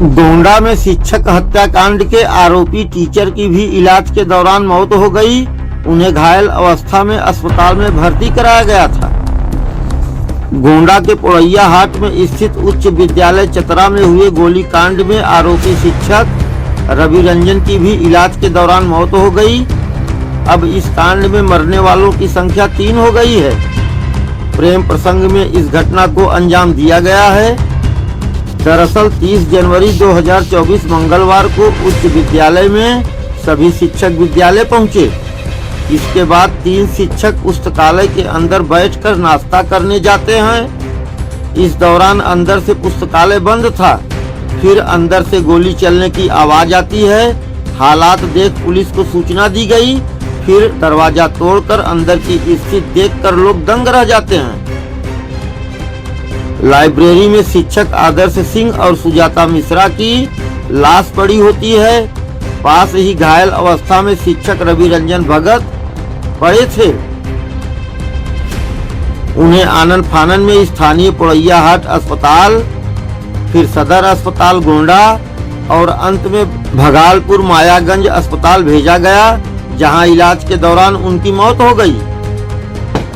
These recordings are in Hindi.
गोंडा में शिक्षक हत्याकांड के आरोपी टीचर की भी इलाज के दौरान मौत हो गई। उन्हें घायल अवस्था में अस्पताल में भर्ती कराया गया था। गोंडा के पोड़ैया हाट में स्थित उच्च विद्यालय चतरा में हुए गोलीकांड में आरोपी शिक्षक रवि रंजन की भी इलाज के दौरान मौत हो गई। अब इस कांड में मरने वालों की संख्या 3 हो गई है। प्रेम प्रसंग में इस घटना को अंजाम दिया गया है। दरअसल 30 जनवरी 2024 मंगलवार को उच्च विद्यालय में सभी शिक्षक विद्यालय पहुंचे। इसके बाद 3 शिक्षक पुस्तकालय के अंदर बैठकर नाश्ता करने जाते हैं। इस दौरान अंदर से पुस्तकालय बंद था। फिर अंदर से गोली चलने की आवाज आती है। हालात देख पुलिस को सूचना दी गई। फिर दरवाजा तोड़कर अंदर की स्थिति देखकर लोग दंग रह जाते हैं। लाइब्रेरी में शिक्षक आदर्श सिंह और सुजाता मिश्रा की लाश पड़ी होती है। पास ही घायल अवस्था में शिक्षक रवि रंजन भगत पड़े थे। उन्हें आनन फानन में स्थानीय पोड़ैया हाट अस्पताल, फिर सदर अस्पताल गोंडा और अंत में भगालपुर मायागंज अस्पताल भेजा गया, जहां इलाज के दौरान उनकी मौत हो गई।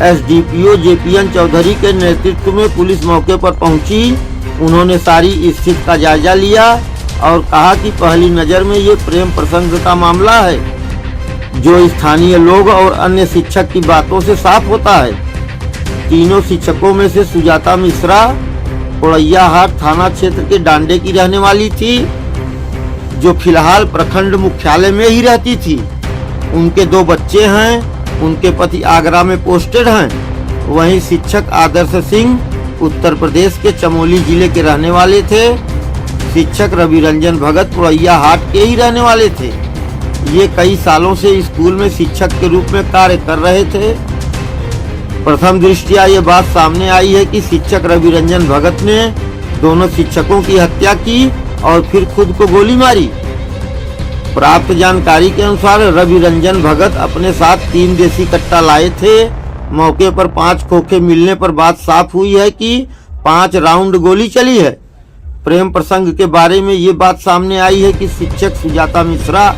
एसडीपीओ जेपीएन चौधरी के नेतृत्व में पुलिस मौके पर पहुंची। उन्होंने सारी स्थिति का जायजा लिया और कहा कि पहली नजर में ये प्रेम प्रसंग का मामला है, जो स्थानीय लोग और अन्य शिक्षक की बातों से साफ होता है। तीनों शिक्षकों में से सुजाता मिश्रा पोड़ैया हाट थाना क्षेत्र के डांडे की रहने वाली थी, जो फिलहाल प्रखंड मुख्यालय में ही रहती थी। उनके 2 बच्चे हैं। उनके पति आगरा में पोस्टेड हैं। वहीं शिक्षक आदर्श सिंह उत्तर प्रदेश के चमोली जिले के रहने वाले थे। शिक्षक रवि रंजन भगत पोड़ैया हाट के ही रहने वाले थे। ये कई सालों से स्कूल में शिक्षक के रूप में कार्य कर रहे थे। प्रथम दृष्टया ये बात सामने आई है कि शिक्षक रवि रंजन भगत ने दोनों शिक्षकों की हत्या की और फिर खुद को गोली मारी। प्राप्त जानकारी के अनुसार रवि रंजन भगत अपने साथ 3 देसी कट्टा लाए थे। मौके पर 5 खोखे मिलने पर बात साफ हुई है कि 5 राउंड गोली चली है। प्रेम प्रसंग के बारे में ये बात सामने आई है कि शिक्षक सुजाता मिश्रा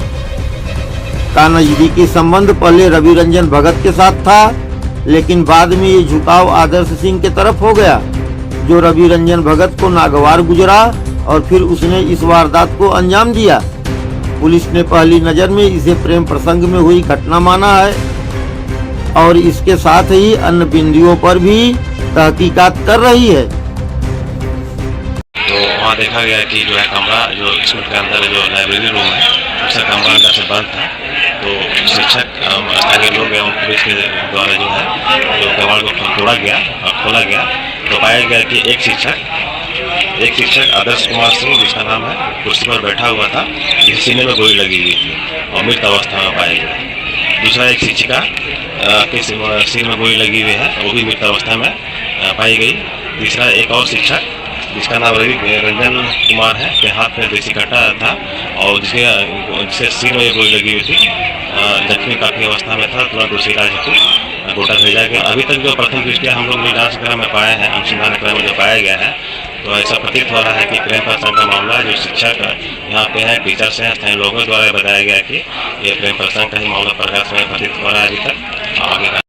का नजदीकी संबंध पहले रवि रंजन भगत के साथ था, लेकिन बाद में ये झुकाव आदर्श सिंह के तरफ हो गया, जो रवि रंजन भगत को नागवार गुजरा और फिर उसने इस वारदात को अंजाम दिया। पुलिस ने पहली नजर में इसे प्रेम प्रसंग में हुई घटना माना है और इसके साथ ही अन्य बिंदुओं पर भी तहकीकात कर रही है। तो वहाँ देखा गया कि जो है कमरा, जो स्कूल के अंदर जो लाइब्रेरी रूम है, उसका कमरा अंदर से बंद था। तो शिक्षक स्थानीय लोग एवं पुलिस के द्वारा जो है जो कमरा को तोड़ा गया और खोला गया, तो पाया गया कि एक शिक्षक आदर्श कुमार सिंह, जिसका नाम है, कुर्सी पर बैठा हुआ था, जिसके सीने में गोली लगी हुई थी और मृत अवस्था में पाया गया। दूसरा एक शिक्षिका के सिर में गोली लगी हुई है, वो भी मृत अवस्था में पाई गई। तीसरा एक और शिक्षक, जिसका नाम रवि रंजन कुमार है, के हाथ में देसी कट्टा था और जिसके सिर में गोली लगी हुई थी, जख्मी काफी अवस्था में था। तुरंत दूसरी इलाज हेतु गोटा भेजा गया। अभी तक जो प्रथम दृष्टिया हम लोग जांच क्रम में पाए हैं, अनुसंधान क्रम में जो पाया गया है, तो ऐसा प्रतीत हो रहा है कि प्रेम प्रसंग का मामला, जो शिक्षक यहाँ पे है, टीचर्स हैं, स्थानीय लोगों द्वारा बताया गया कि ये प्रेम प्रसंग का ही मामला प्रकाश में प्रतीत हो रहा है अभी तक। आगे